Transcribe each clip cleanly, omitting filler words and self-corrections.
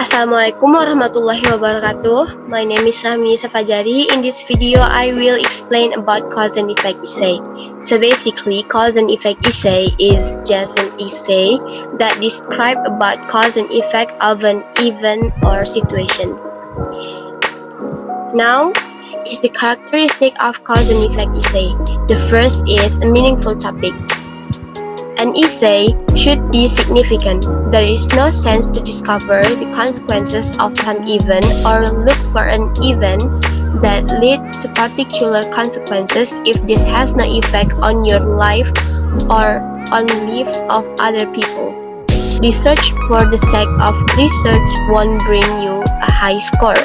Assalamualaikum warahmatullahi wabarakatuh. My name is Rahmi Fajari. In this video, I will explain about cause and effect essay. So basically, cause and effect essay is just an essay that describes about cause and effect of an event or situation. Now, is the characteristic of cause and effect essay. The first is a meaningful topic. An essay should be significant. There is no sense to discover the consequences of some event or look for an event that lead to particular consequences if this has no effect on your life or on lives of other people. Research for the sake of research won't bring you a high score.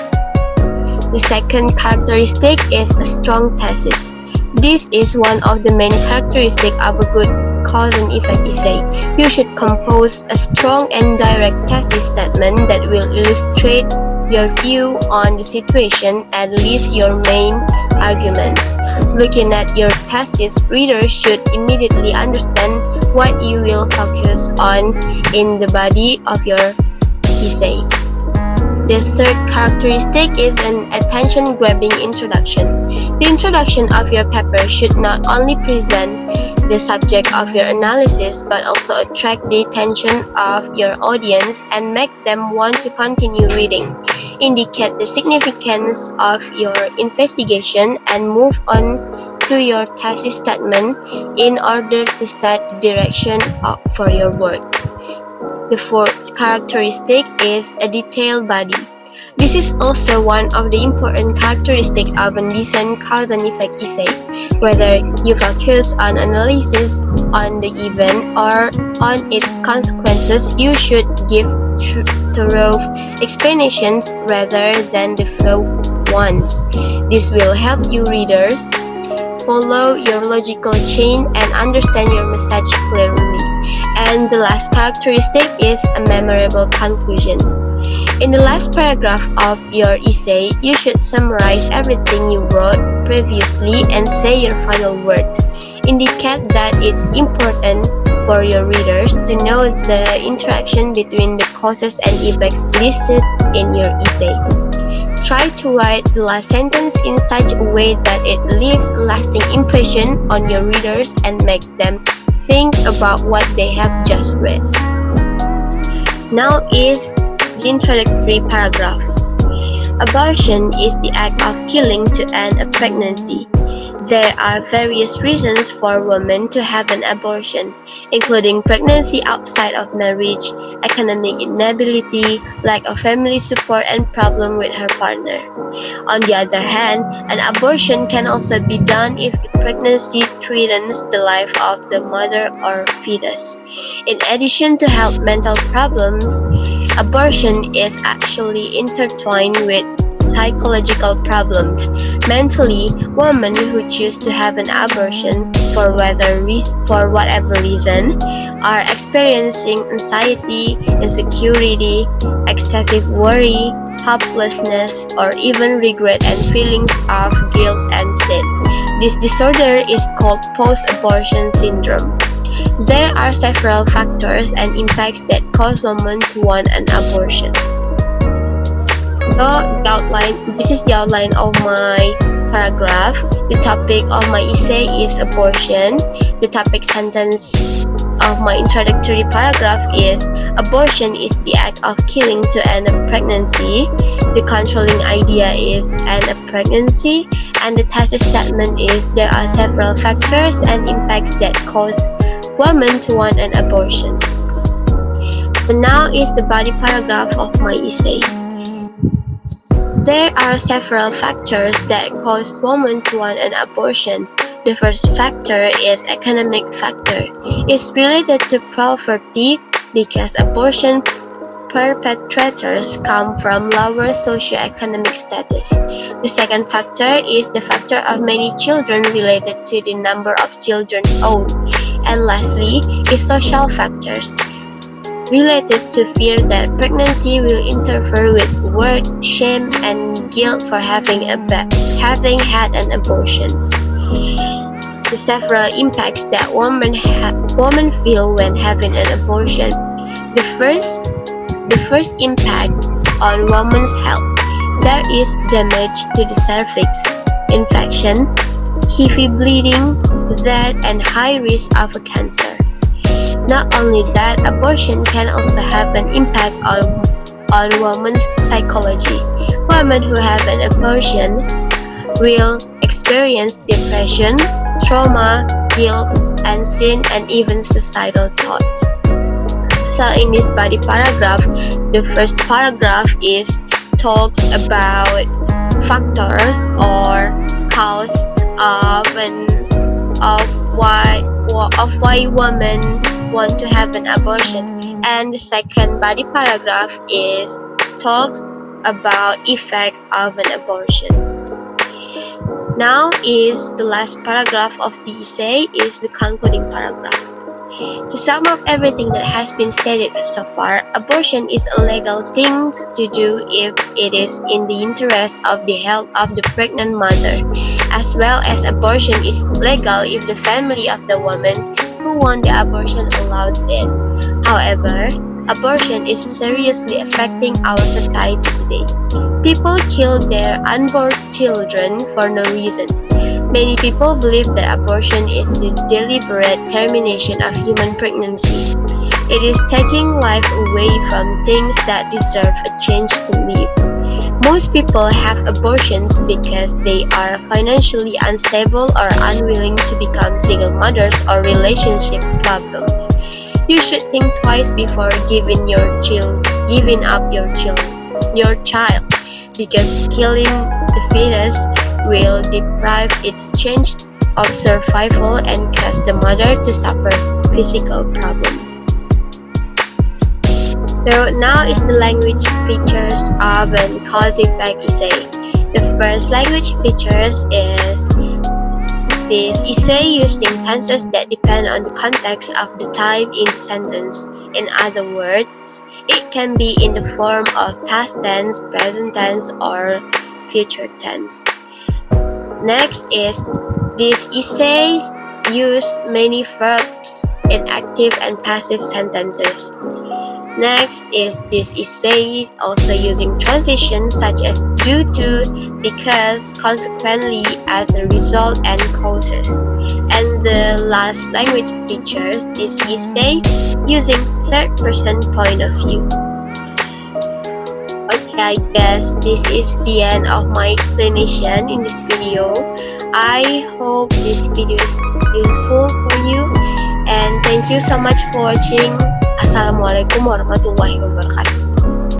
The second characteristic is a strong thesis. This is one of the main characteristics of a good cause and effect essay. You should compose a strong and direct thesis statement that will illustrate your view on the situation and list your main arguments. Looking at your thesis, readers should immediately understand what you will focus on in the body of your essay. The third characteristic is an attention-grabbing introduction. The introduction of your paper should not only present the subject of your analysis but also attract the attention of your audience and make them want to continue reading. Indicate the significance of your investigation and move on to your thesis statement in order to set the direction for your work. The fourth characteristic is a detailed body. This is also one of the important characteristics of a decent cause and effect essay. Whether you focus on analysis on the event or on its consequences, you should give thorough explanations rather than the faux ones. This will help you readers follow your logical chain and understand your message clearly. And the last characteristic is a memorable conclusion. In the last paragraph of your essay, you should summarize everything you wrote previously and say your final words. Indicate that it's important for your readers to know the interaction between the causes and effects listed in your essay. Try to write the last sentence in such a way that it leaves a lasting impression on your readers and make them think about what they have just read. Now is the introductory paragraph. Abortion is the act of killing to end a pregnancy. There are various reasons for women to have an abortion, including pregnancy outside of marriage, economic inability, lack of family support, and problem with her partner. On the other hand, an abortion can also be done if the pregnancy threatens the life of the mother or fetus. In addition to health mental problems, abortion is actually intertwined with psychological problems. Mentally, women who choose to have an abortion for whatever reason are experiencing anxiety, insecurity, excessive worry, helplessness, or even regret and feelings of guilt and sin. This disorder is called post-abortion syndrome. There are several factors and impacts that cause women to want an abortion. So this is the outline of my paragraph. The topic of my essay is abortion. The topic sentence of my introductory paragraph is abortion is the act of killing to end a pregnancy. The controlling idea is end a pregnancy, and the thesis statement is there are several factors and impacts that cause women to want an abortion. So now is the body paragraph of my essay. There are several factors that cause women to want an abortion. The first factor is economic factor. It's related to poverty because abortion perpetrators come from lower socioeconomic status. The second factor is the factor of many children related to the number of children owned. And lastly is social factors related to fear that pregnancy will interfere with work, shame, and guilt for having had an abortion. The several impacts that women feel when having an abortion. The first impact on women's health. There is damage to the cervix, infection, heavy bleeding, death, and high risk of a cancer. Not only that, abortion can also have an impact on women's psychology. Women who have an abortion will experience depression, trauma, guilt, and sin, and even suicidal thoughts. So in this body paragraph, the first paragraph talks about factors or cause of why women want to have an abortion, and the second body paragraph talks about effect of an abortion. Now is the last paragraph of the essay is the concluding paragraph. To sum up everything that has been stated so far, abortion is a legal thing to do if it is in the interest of the health of the pregnant mother, as well as abortion is legal if the family of the woman who wants the abortion allows it. However, abortion is seriously affecting our society today. People kill their unborn children for no reason. Many people believe that abortion is the deliberate termination of human pregnancy. It is taking life away from things that deserve a chance to live. Most people have abortions because they are financially unstable or unwilling to become single mothers or relationship problems. You should think twice before giving up your child, because killing the fetus will deprive its chance of survival and cause the mother to suffer physical problems. So now is the language features of an cause-effect essay. The first language features is this essay using tenses that depend on the context of the time in the sentence. In other words, it can be in the form of past tense, present tense, or future tense. Next is these essays use many verbs in active and passive sentences. Next is this essay also using transitions such as due to, because, consequently, as a result, and causes. And the last language features this essay using third-person point of view. Okay, I guess this is the end of my explanation in this video. I hope this video is useful for you, and thank you so much for watching. Assalamualaikum warahmatullahi wabarakatuh.